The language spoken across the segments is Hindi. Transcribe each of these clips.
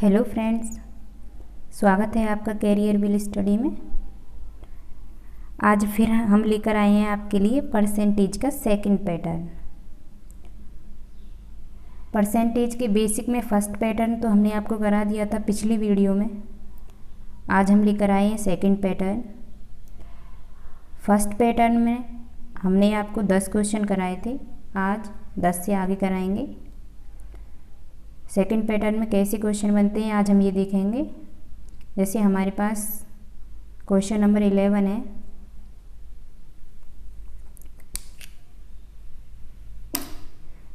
हेलो फ्रेंड्स, स्वागत है आपका कैरियर विल स्टडी में। आज फिर हम लेकर आए हैं आपके लिए परसेंटेज का सेकंड पैटर्न। परसेंटेज के बेसिक में फर्स्ट पैटर्न तो हमने आपको करा दिया था पिछली वीडियो में। आज हम लेकर आए हैं सेकंड पैटर्न। फर्स्ट पैटर्न में हमने आपको 10 क्वेश्चन कराए थे, आज 10 से आगे कराएंगे। सेकंड पैटर्न में कैसे क्वेश्चन बनते हैं आज हम ये देखेंगे। जैसे हमारे पास क्वेश्चन नंबर 11 है।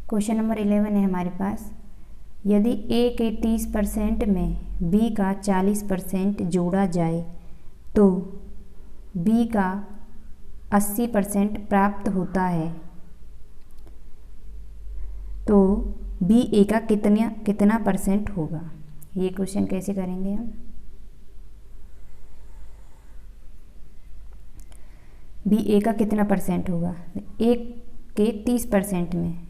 क्वेश्चन नंबर 11 है हमारे पास, यदि A के 30% में B का 40% जोड़ा जाए तो B का 80% प्राप्त होता है, तो B A का कितना परसेंट होगा। ये क्वेश्चन कैसे करेंगे हम। B A का कितना परसेंट होगा। A के 30% में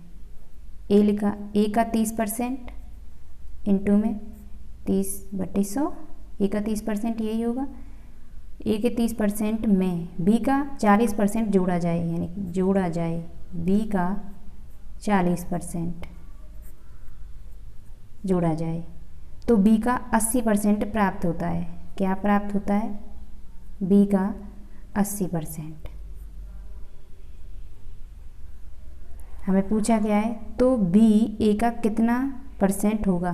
A लिखा, A का 30% इंटू में 30/100, A का 30% यही होगा। A के 30% में B का 40% जोड़ा जाए, यानी कि जोड़ा जाए B का 40% जोड़ा जाए तो B का 80% प्राप्त होता है। क्या प्राप्त होता है। B का 80%। हमें पूछा गया है तो B A का कितना परसेंट होगा।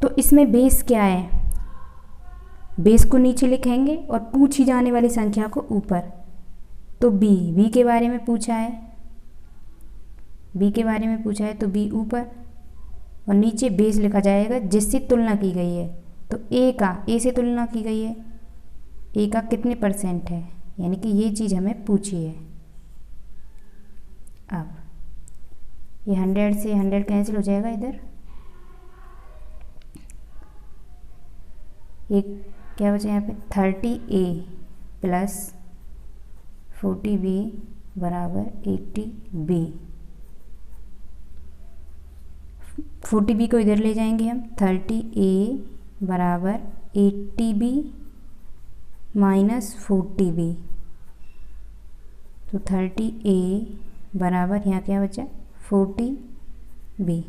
तो इसमें बेस क्या है, बेस को नीचे लिखेंगे और पूछी जाने वाली संख्या को ऊपर। तो B के बारे में पूछा है, B के बारे में पूछा है तो B ऊपर और नीचे बेस लिखा जाएगा जिससे तुलना की गई है। तो A से तुलना की गई है, A का कितने परसेंट है, यानी कि ये चीज़ हमें पूछी है। अब ये 100 से 100 कैंसिल हो जाएगा, इधर एक क्या बचा यहाँ पे 30A प्लस 40B बराबर 80B। 40B को इधर ले जाएंगे हम, 30A बराबर 80B माइनस 40B। तो 30A बराबर यहाँ क्या बचा 40B।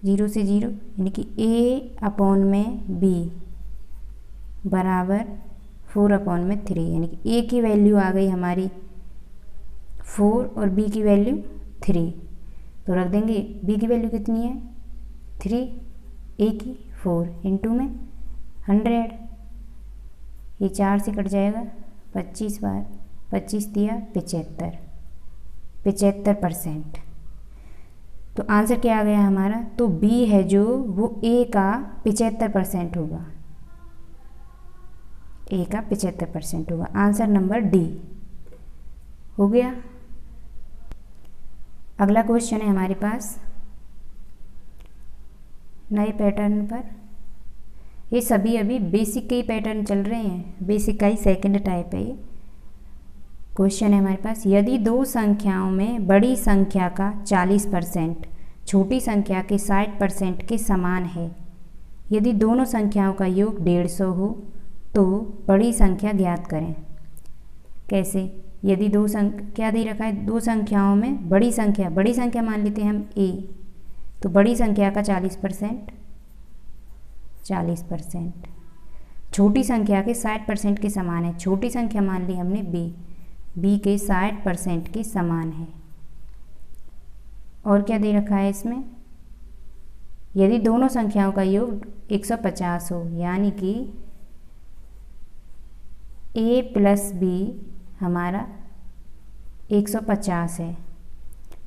0 से 0 यानी कि A/B बराबर 4/3, यानी कि A की वैल्यू आ गई हमारी 4 और B की वैल्यू 3। तो रख देंगे B की वैल्यू कितनी है 3, A की 4 इंटू में 100। ये 4 से कट जाएगा, 25 बार 25 दिया 75%। तो आंसर क्या आ गया हमारा। तो B है जो वो A का 75% होगा, A का 75% होगा। आंसर नंबर डी हो गया। अगला क्वेश्चन है हमारे पास नए पैटर्न पर। ये सभी अभी बेसिक के ही पैटर्न चल रहे हैं, बेसिक का ही सेकंड टाइप है ये। क्वेश्चन है हमारे पास, यदि दो संख्याओं में बड़ी संख्या का 40% छोटी संख्या के 60% के समान है, यदि दोनों संख्याओं का योग 150 हो तो बड़ी संख्या ज्ञात करें। कैसे। यदि क्या दे रखा है, दो संख्याओं में बड़ी संख्या मान लेते हैं हम A, तो बड़ी संख्या का 40% छोटी संख्या के 60% के समान है। छोटी संख्या मान ली हमने B के 60% के समान है। और क्या दे रखा है इसमें, यदि दोनों संख्याओं का योग 150 हो, यानी कि A प्लस B हमारा 150 है,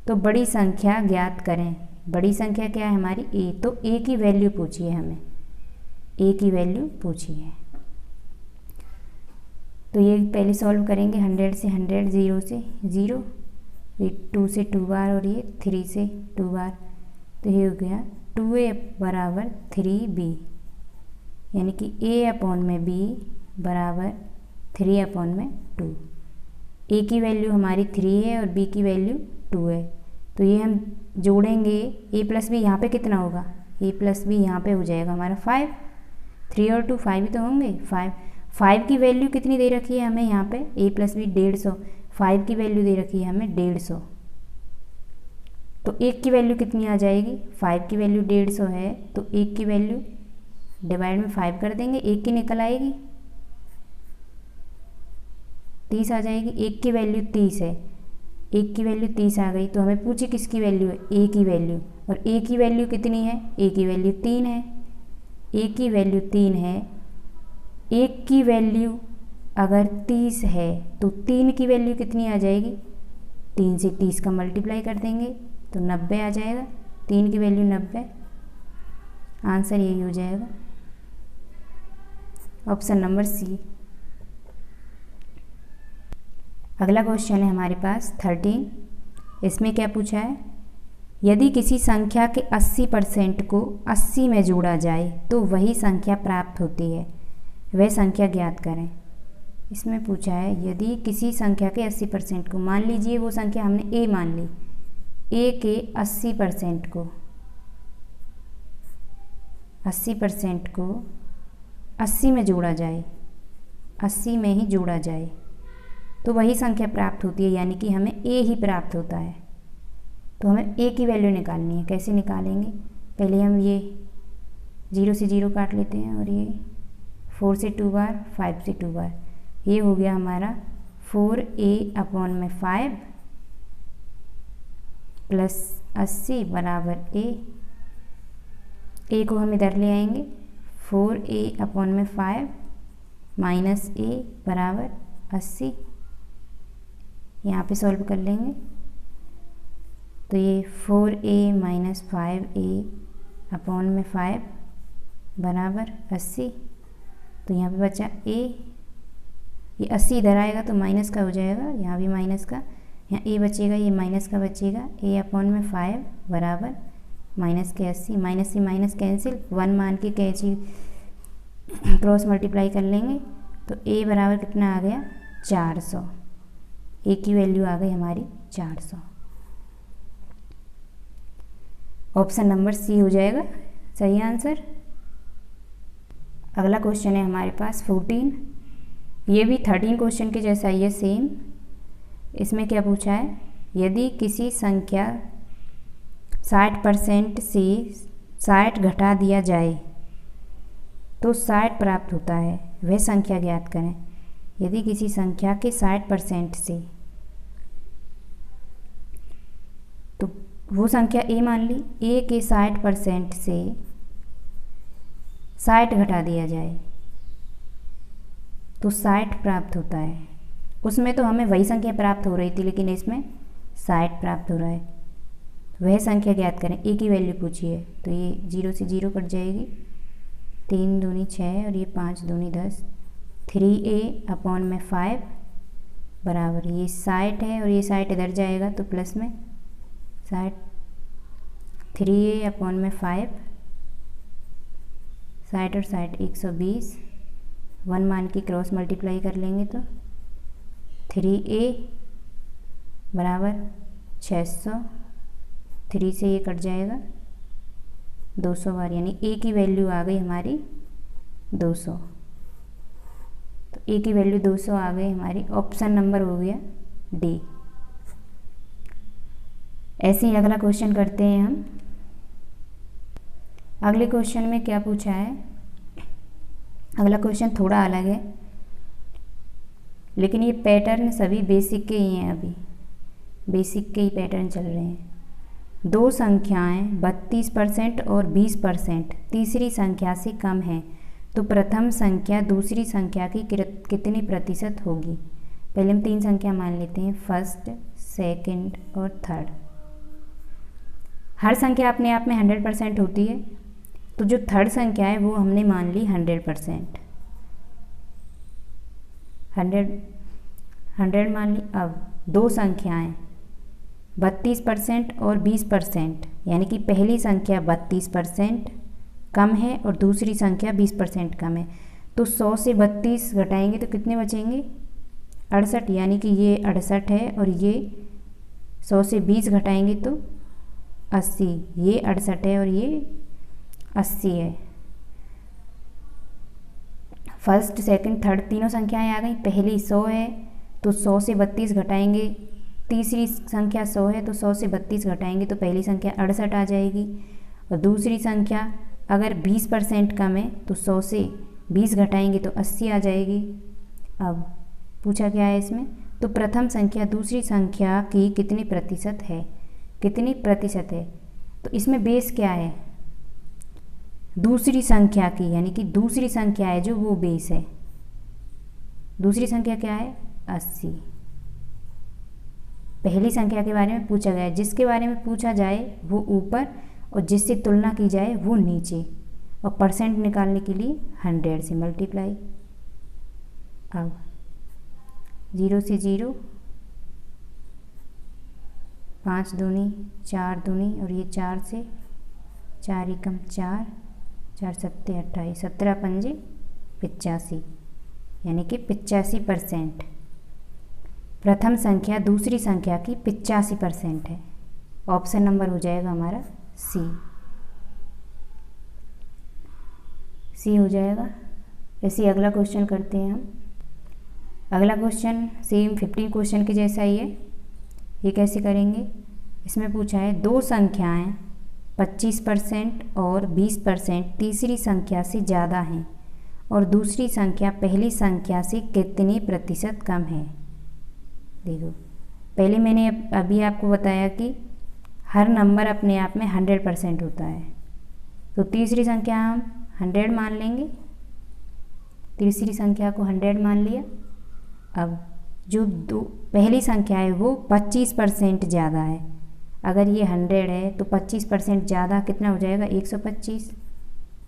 तो बड़ी संख्या ज्ञात करें। बड़ी संख्या क्या है हमारी A, तो A की वैल्यू पूछी है हमें, A की वैल्यू पूछी है। तो ये पहले सॉल्व करेंगे 100 से 100, 0 से 0, ये 2 से 2 बार और ये 3 से 2 बार। तो ये हो गया 2A बराबर 3B, यानी कि A/B बराबर 3/2। A की वैल्यू हमारी 3 है और B की वैल्यू 2 है। तो ये हम जोड़ेंगे A प्लस B, यहाँ पे कितना होगा ए प्लस बी यहाँ पे हो जाएगा हमारा 5, 3 और 2 5 ही तो होंगे। 5 की वैल्यू कितनी दे रखी है हमें यहाँ पे, ए प्लस बी 150, 5 की वैल्यू दे रखी है हमें 150, तो 1 की वैल्यू कितनी आ जाएगी, 5 की वैल्यू 150 है तो 1 की वैल्यू डिवाइड में 5 कर देंगे, 1 की निकल आएगी 30 आ जाएगी। 1 की वैल्यू 30 है, 1 की वैल्यू 30 आ गई, तो हमें पूछे किसकी वैल्यू है, ए की वैल्यू, और ए की वैल्यू कितनी है, ए की वैल्यू 3 है, ए की वैल्यू 3 है। 1 की वैल्यू अगर 30 है तो 3 की वैल्यू कितनी आ जाएगी, 3 से 30 का मल्टीप्लाई कर देंगे तो 90 आ जाएगा, 3 की वैल्यू 90, आंसर यही हो जाएगा ऑप्शन नंबर सी। अगला क्वेश्चन है हमारे पास 13, इसमें क्या पूछा है, यदि किसी संख्या के 80% को 80 में जोड़ा जाए तो वही संख्या प्राप्त होती है, वह संख्या ज्ञात करें। इसमें पूछा है यदि किसी संख्या के 80% को, मान लीजिए वो संख्या हमने ए मान ली, ए के 80% को 80 में जोड़ा जाए, 80 में ही जोड़ा जाए तो वही संख्या प्राप्त होती है, यानी कि हमें ए ही प्राप्त होता है। तो हमें ए की वैल्यू निकालनी है, कैसे निकालेंगे, पहले हम ये 0 से 0 काट लेते हैं और ये 4 से 2 बार, 5 से 2 बार, ये हो गया हमारा 4a/5 प्लस 80 बराबर ए को हम इधर ले आएंगे, 4a/5 माइनस ए बराबर 80, यहाँ पे सॉल्व कर लेंगे तो ये 4a माइनस 5a/5 बराबर 80, तो यहाँ पे बचा a, ये 80 इधर आएगा तो माइनस का हो जाएगा, यहाँ भी माइनस का, यहाँ a बचेगा, ये माइनस का बचेगा, a/5 बराबर माइनस के 80, माइनस से माइनस कैंसिल, 1 मान के कैंची क्रॉस मल्टीप्लाई कर लेंगे तो a बराबर कितना आ गया 400, ए की वैल्यू आ गई हमारी 400, ऑप्शन नंबर सी हो जाएगा सही आंसर। अगला क्वेश्चन है हमारे पास 14, ये भी 13 क्वेश्चन के जैसा ही है सेम। इसमें क्या पूछा है, यदि किसी संख्या 60% से 60 घटा दिया जाए तो 60 प्राप्त होता है, वह संख्या ज्ञात करें। यदि किसी संख्या के 60% से, तो वो संख्या ए मान ली, ए के 60% से 60 घटा दिया जाए तो 60 प्राप्त होता है। उसमें तो हमें वही संख्या प्राप्त हो रही थी, लेकिन इसमें 60 प्राप्त हो रहा है, वह संख्या ज्ञात करें। ए की वैल्यू पूछी है तो ये 0 से 0 कट जाएगी, 3 दूनी 6 और ये 5 दूनी 10, 3a/5 बराबर ये 60 है और ये 60 इधर जाएगा तो प्लस में 60, 3a/5, 60 और 60 120, 1 मान के क्रॉस मल्टीप्लाई कर लेंगे तो 3a बराबर 600, 3 से ये कट जाएगा 200 बार, यानी ए की वैल्यू आ गई हमारी 200, तो ए की वैल्यू 200 आ गई हमारी, ऑप्शन नंबर हो गया डी। ऐसे ही अगला क्वेश्चन करते हैं हम। अगले क्वेश्चन में क्या पूछा है, अगला क्वेश्चन थोड़ा अलग है, लेकिन ये पैटर्न सभी बेसिक के ही हैं, अभी बेसिक के ही पैटर्न चल रहे हैं। दो संख्याएं 32% और 20% तीसरी संख्या से कम है तो प्रथम संख्या दूसरी संख्या की कितनी प्रतिशत होगी। पहले हम 3 संख्या मान लेते हैं, फर्स्ट, सेकंड और थर्ड। हर संख्या अपने आप में 100% होती है, तो जो थर्ड संख्या है वो हमने मान ली 100%, 100 मान ली। अब दो संख्याएं 32% और 20%, यानी कि पहली संख्या 32% कम है और दूसरी संख्या 20% कम है, तो 100 से 32 घटाएंगे तो कितने बचेंगे 68, यानी कि ये 68 है और ये 100 से 20 घटाएंगे तो 80, ये 68 है और ये 80 है। फर्स्ट सेकंड थर्ड तीनों संख्याएं आ गई। पहली 100 है तो 100 से 32 घटाएंगे, तीसरी संख्या 100 है तो 100 से 32 घटाएंगे तो पहली संख्या 68 आ जाएगी। और दूसरी संख्या अगर 20% कम है तो 100 से 20 घटाएंगे तो 80 आ जाएगी। अब पूछा क्या है इसमें, तो प्रथम संख्या दूसरी संख्या की कितनी प्रतिशत है, कितनी प्रतिशत है। तो इसमें बेस क्या है, दूसरी संख्या की, यानी कि दूसरी संख्या है जो वो बेस है। दूसरी संख्या क्या है 80। पहली संख्या के बारे में पूछा गया है, जिसके बारे में पूछा जाए वो ऊपर और जिससे तुलना की जाए वो नीचे, और परसेंट निकालने के लिए 100 से मल्टीप्लाई। अब 0 से 0, 5 दूनी 4 दूनी, और ये 4 से 4 एकम 4, 4 सत्ते 28, 17 पंजे 85, यानी कि 85%। प्रथम संख्या दूसरी संख्या की 85% है। ऑप्शन नंबर हो जाएगा हमारा सी हो जाएगा। ऐसे अगला क्वेश्चन करते हैं हम। अगला क्वेश्चन सेम 15 क्वेश्चन के जैसा ही है। ये कैसे करेंगे, इसमें पूछा है दो संख्याएं 25% और 20% तीसरी संख्या से ज़्यादा हैं और दूसरी संख्या पहली संख्या से कितने प्रतिशत कम है। देखो, पहले मैंने अभी आपको बताया कि हर नंबर अपने आप में 100% होता है, तो तीसरी संख्या हम 100 मान लेंगे। तीसरी संख्या को 100 मान लिया। अब जो पहली संख्या है वो 25% ज़्यादा है। अगर ये 100 है तो 25% ज़्यादा कितना हो जाएगा 125,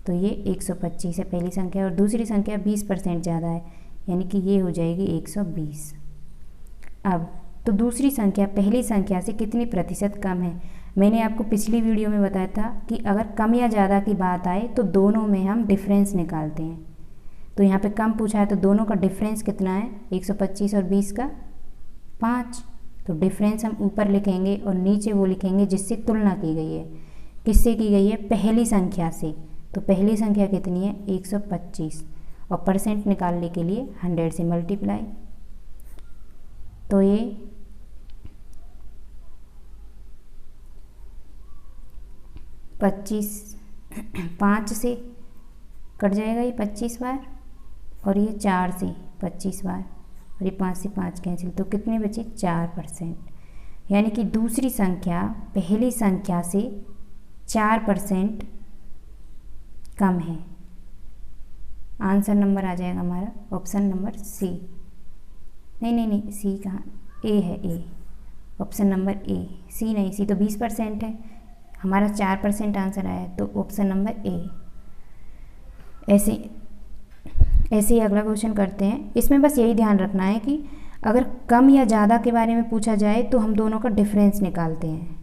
तो ये 125 है पहली संख्या, और दूसरी संख्या 20% ज़्यादा है, यानी कि ये हो जाएगी 120। अब तो दूसरी संख्या पहली संख्या से कितनी प्रतिशत कम है। मैंने आपको पिछली वीडियो में बताया था कि अगर कम या ज़्यादा की बात आए तो दोनों में हम डिफरेंस निकालते हैं। तो यहाँ पे कम पूछा है तो दोनों का डिफरेंस कितना है, 125 और 20 का 5। तो डिफरेंस हम ऊपर लिखेंगे और नीचे वो लिखेंगे जिससे तुलना की गई है। किससे की गई है, पहली संख्या से। तो पहली संख्या कितनी है 125, और परसेंट निकालने के लिए 100 से मल्टीप्लाई। तो ये 5 से कट जाएगा ये 25 बार, और ये 4 से 25 बार, और ये 5 से 5 कैंसिल, तो कितने बचे 4%। यानी कि दूसरी संख्या पहली संख्या से 4% कम है। आंसर नंबर आ जाएगा हमारा ऑप्शन नंबर सी। नहीं सी कहाँ, ए है, ए ऑप्शन नंबर ए। सी नहीं, सी तो 20% है, हमारा 4% आंसर आया, तो ऑप्शन नंबर ए। ऐसे ही अगला क्वेश्चन करते हैं। इसमें बस यही ध्यान रखना है कि अगर कम या ज़्यादा के बारे में पूछा जाए तो हम दोनों का डिफरेंस निकालते हैं।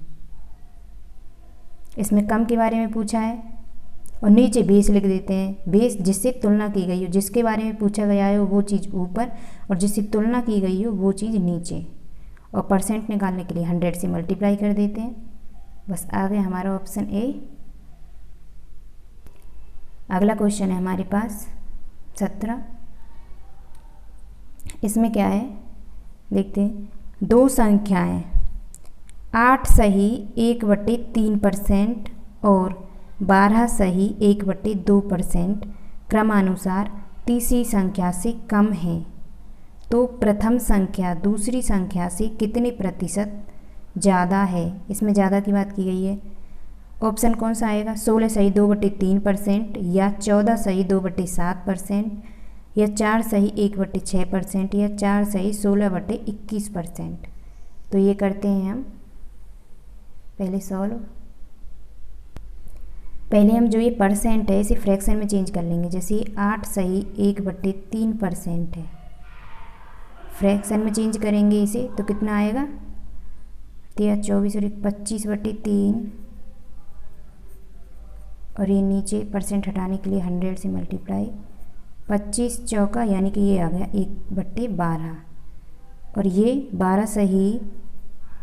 इसमें कम के बारे में पूछा है और नीचे बेस लिख देते हैं। बेस जिससे तुलना की गई हो, जिसके बारे में पूछा गया है वो चीज़ ऊपर, और जिससे तुलना की गई हो वो चीज़ नीचे, और परसेंट निकालने के लिए 100 से मल्टीप्लाई कर देते हैं। बस आ गया हमारा ऑप्शन ए। अगला क्वेश्चन है हमारे पास 17। इसमें क्या है देखते हैं। दो संख्याएं 8 सही 1/3% और 12 सही 1/2% क्रमानुसार तीसरी संख्या से कम है, तो प्रथम संख्या दूसरी संख्या से कितने प्रतिशत ज़्यादा है। इसमें ज़्यादा की बात की गई है। ऑप्शन कौन सा आएगा, 16 सही 2/3%, या 14 सही 2/7%, या 4 सही 1/6%, या 4 सही 16/21%। तो ये करते हैं हम पहले सॉल्व। पहले हम जो ये परसेंट है इसे फ्रैक्शन में चेंज कर लेंगे। जैसे 8 सही 1/3% है, फ्रैक्शन में चेंज करेंगे इसे तो कितना आएगा 24 और 25/3, और ये नीचे परसेंट हटाने के लिए 100 से मल्टीप्लाई। 25 चौका यानी कि ये आ गया 1/12, और ये 12 सही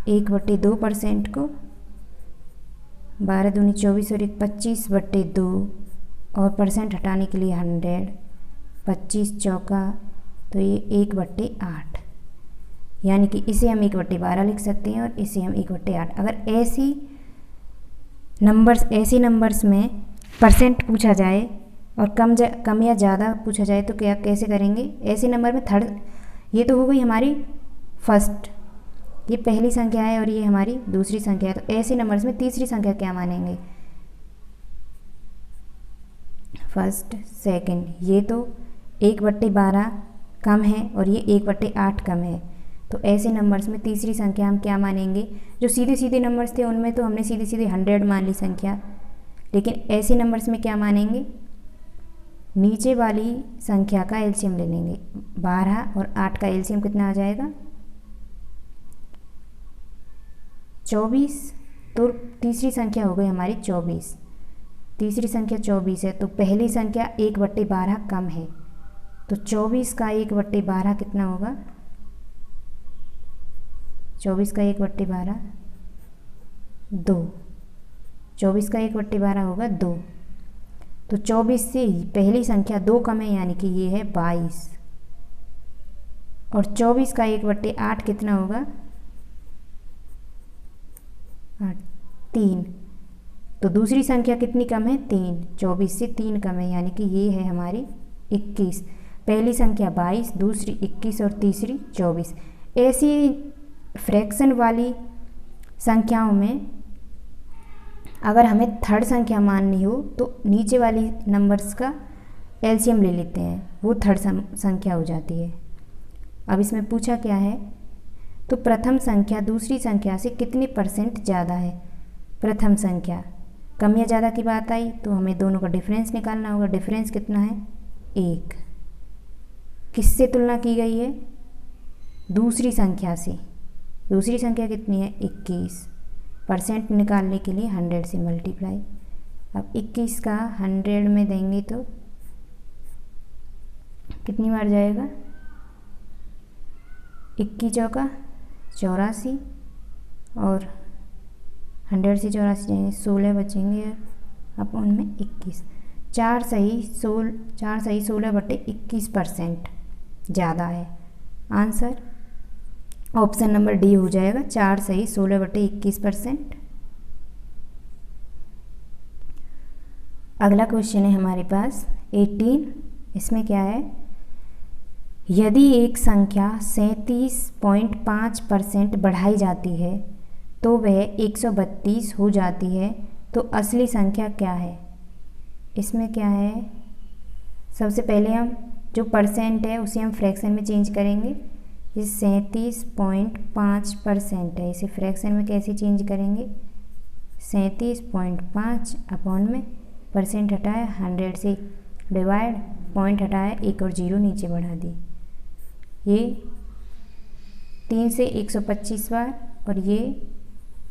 1/2% को 12 दूनी 24 और 1 25/2 और परसेंट हटाने के लिए 100, 25 चौका तो ये 1/8, यानी कि इसे हम 1/12 लिख सकते हैं और इसे हम 1/8। अगर ऐसे नंबर्स में परसेंट पूछा जाए और कम या ज़्यादा पूछा जाए तो क्या कैसे करेंगे? ऐसे नंबर में थर्ड, ये तो हो गई हमारी फर्स्ट, ये पहली संख्या है और ये हमारी दूसरी संख्या है, तो ऐसे नंबर्स में तीसरी संख्या क्या मानेंगे? First second. ये तो 1/12 कम है और ये 1/8 कम है, तो ऐसे नंबर्स में तीसरी संख्या हम क्या मानेंगे? जो सीधे सीधे नंबर्स थे उनमें तो हमने सीधे सीधे 100 मान ली संख्या, लेकिन ऐसे नंबर्स में क्या मानेंगे? नीचे वाली संख्या का एलसीएम ले लेंगे। 12 और 8 का एलसीएम कितना आ जाएगा? 24। तो तीसरी संख्या हो गई हमारी 24। तीसरी संख्या 24 है, तो पहली संख्या 1/12 कम है, तो 24 का 1/12 कितना होगा? 24 का 1/12 2, 24 का 1/12 होगा 2, तो 24 से पहली संख्या 2 कम है, यानी कि ये है 22, और 24 का 1/8 कितना होगा? 3, तो दूसरी संख्या कितनी कम है? 3, 24 से 3 कम है, यानी कि ये है हमारी 21। पहली संख्या 22, दूसरी 21 और तीसरी 24। ऐसी फ्रैक्शन वाली संख्याओं में अगर हमें थर्ड संख्या माननी हो तो नीचे वाली नंबर्स का एलसीएम ले लेते हैं, वो थर्ड संख्या हो जाती है। अब इसमें पूछा क्या है? तो प्रथम संख्या दूसरी संख्या से कितने % ज़्यादा है? प्रथम संख्या, कम या ज़्यादा की बात आई तो हमें दोनों का डिफरेंस निकालना होगा। डिफरेंस कितना है? 1। किससे तुलना की गई है? दूसरी संख्या से। दूसरी संख्या कितनी है? 21। परसेंट निकालने के लिए 100 से मल्टीप्लाई। अब 21 का 100 में देंगे तो कितनी बार जाएगा? 21 चौका 84 और 100 से 84 जाएंगे, 16 बचेंगे अपन में 21। 4 सही 16/21% ज़्यादा है। आंसर ऑप्शन नंबर डी हो जाएगा, 4 सही 16/21%। अगला क्वेश्चन है हमारे पास 18। इसमें क्या है? यदि एक संख्या 37.5% बढ़ाई जाती है तो वह 132 हो जाती है, तो असली संख्या क्या है? इसमें क्या है? सबसे पहले हम जो परसेंट है उसे हम फ्रैक्शन में चेंज करेंगे। ये 37.5% है, इसे फ्रैक्शन में कैसे चेंज करेंगे? 37.5 अपॉन में परसेंट हटाया, 100 से डिवाइड, पॉइंट हटाया, 1 और 0 नीचे बढ़ा दी। ये 3 से 125 बार और ये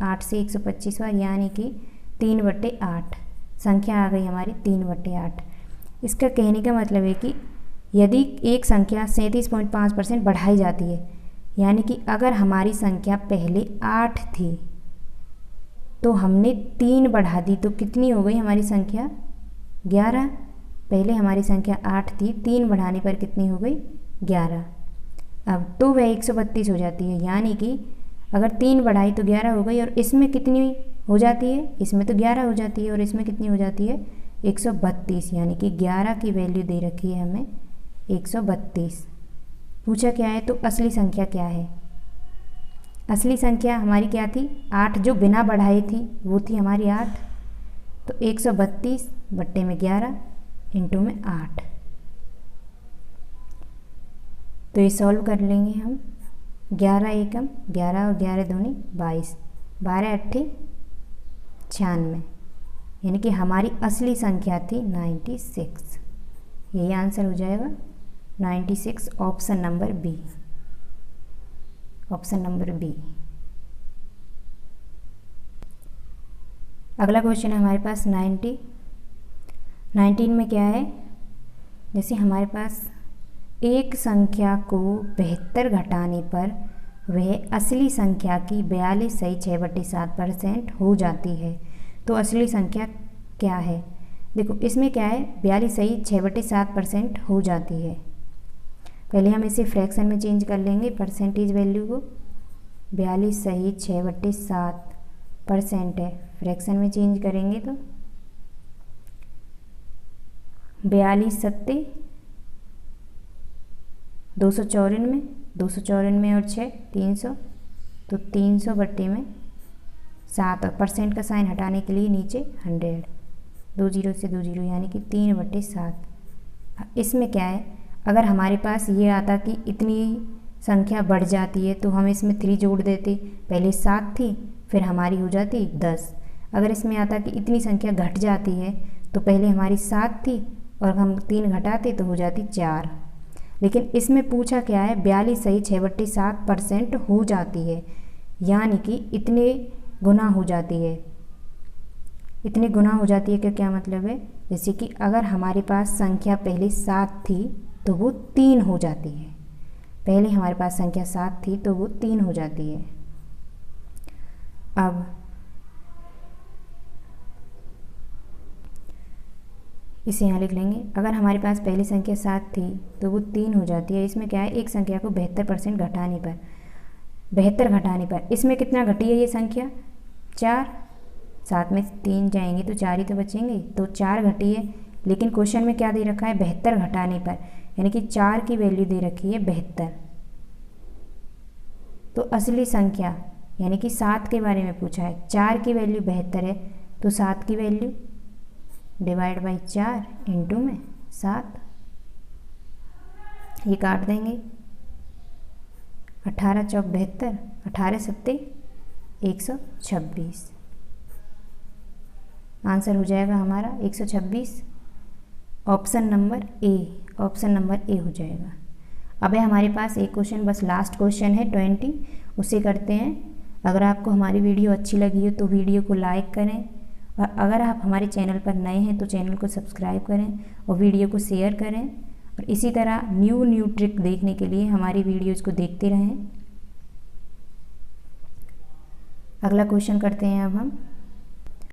8 से 125 बार, यानी कि 3/8 संख्या आ गई हमारी 3/8। इसका कहने का मतलब है कि यदि एक संख्या 37.5% बढ़ाई जाती है, यानी कि अगर हमारी संख्या पहले 8 थी तो हमने 3 बढ़ा दी, तो कितनी हो गई हमारी संख्या? 11। पहले हमारी संख्या 8 थी, 3 बढ़ाने पर कितनी हो गई? 11। अब तो वह 132 हो जाती है, यानी कि अगर 3 बढ़ाई तो 11 हो गई, और इसमें कितनी हो जाती है? इसमें तो 11 हो जाती है और इसमें कितनी हो जाती है? 132, यानी कि 11 की वैल्यू दे रखी है हमें 132। पूछा क्या है? तो असली संख्या क्या है? असली संख्या हमारी क्या थी? 8, जो बिना बढ़ाई थी वो थी हमारी 8, तो 132 बट्टे में 11 इंटू में 8। तो ये सॉल्व कर लेंगे हम। 11 एकम 11 और 11 दूनी 22, 12 अट्ठे 96, यानी कि हमारी असली संख्या थी 96। यही आंसर हो जाएगा 96, option number B. Option number B. अगला क्वेश्चन है हमारे पास 19 में क्या है? जैसे हमारे पास एक संख्या को 72 घटाने पर वह असली संख्या की 42 सही 6/7% हो जाती है, तो असली संख्या क्या है। देखो इसमें क्या है, 42 सही 6/7% हो जाती है। पहले हम इसे फ्रैक्शन में चेंज कर लेंगे परसेंटेज वैल्यू को। 42 सही 6/7% है, फ्रैक्शन में चेंज करेंगे तो 42 सत्ते 294, 294 और 6 300, तो 300/7 और परसेंट का साइन हटाने के लिए नीचे 100, 2 जीरो से 2 जीरो यानी कि 3/7। इसमें क्या है, अगर हमारे पास ये आता कि इतनी संख्या बढ़ जाती है तो हम इसमें 3 जोड़ देते, पहले 7 थी फिर हमारी हो जाती 10। अगर इसमें आता कि इतनी संख्या घट जाती है तो पहले हमारी 7 थी और हम 3 घटाते तो हो जाती 4। लेकिन इसमें पूछा क्या है, 42 सही 6/7% हो जाती है, यानी कि इतने गुना हो जाती है। इतने गुना हो जाती है का क्या मतलब है, जैसे कि अगर हमारे पास संख्या पहले 7 थी तो वो 3 हो जाती है। पहले हमारे पास संख्या 7 थी तो वो 3 हो जाती है। अब इसे यहाँ लिख लेंगे, अगर हमारे पास पहली संख्या 7 थी तो वो 3 हो जाती है। इसमें क्या है, एक संख्या को 72% घटाने पर, 72 घटाने पर इसमें कितना घटी है ये संख्या, 4। 7 में 3 जाएंगे तो 4 ही तो बचेंगे, तो 4 घटी है। लेकिन क्वेश्चन में क्या दे रखा है, 72 घटाने पर, यानी कि 4 की वैल्यू दे रखी है 72। तो असली संख्या यानी कि 7 के बारे में पूछा है, 4 की वैल्यू 72 है तो 7 की वैल्यू डिवाइड बाई 4 इंटू में 7, ये काट देंगे, 18 चौक 72, 18 सत्ते 126, आंसर हो जाएगा हमारा 126। Option number A, option number A हो जाएगा। अब है हमारे पास एक क्वेश्चन, बस लास्ट क्वेश्चन है 20, उसे करते हैं। अगर आपको हमारी वीडियो अच्छी लगी हो तो वीडियो को लाइक करें, और अगर आप हमारे चैनल पर नए हैं तो चैनल को सब्सक्राइब करें और वीडियो को शेयर करें। और इसी तरह न्यू ट्रिक देखने के लिए हमारी वीडियोज़ को देखते रहें। अगला क्वेश्चन करते हैं अब हम।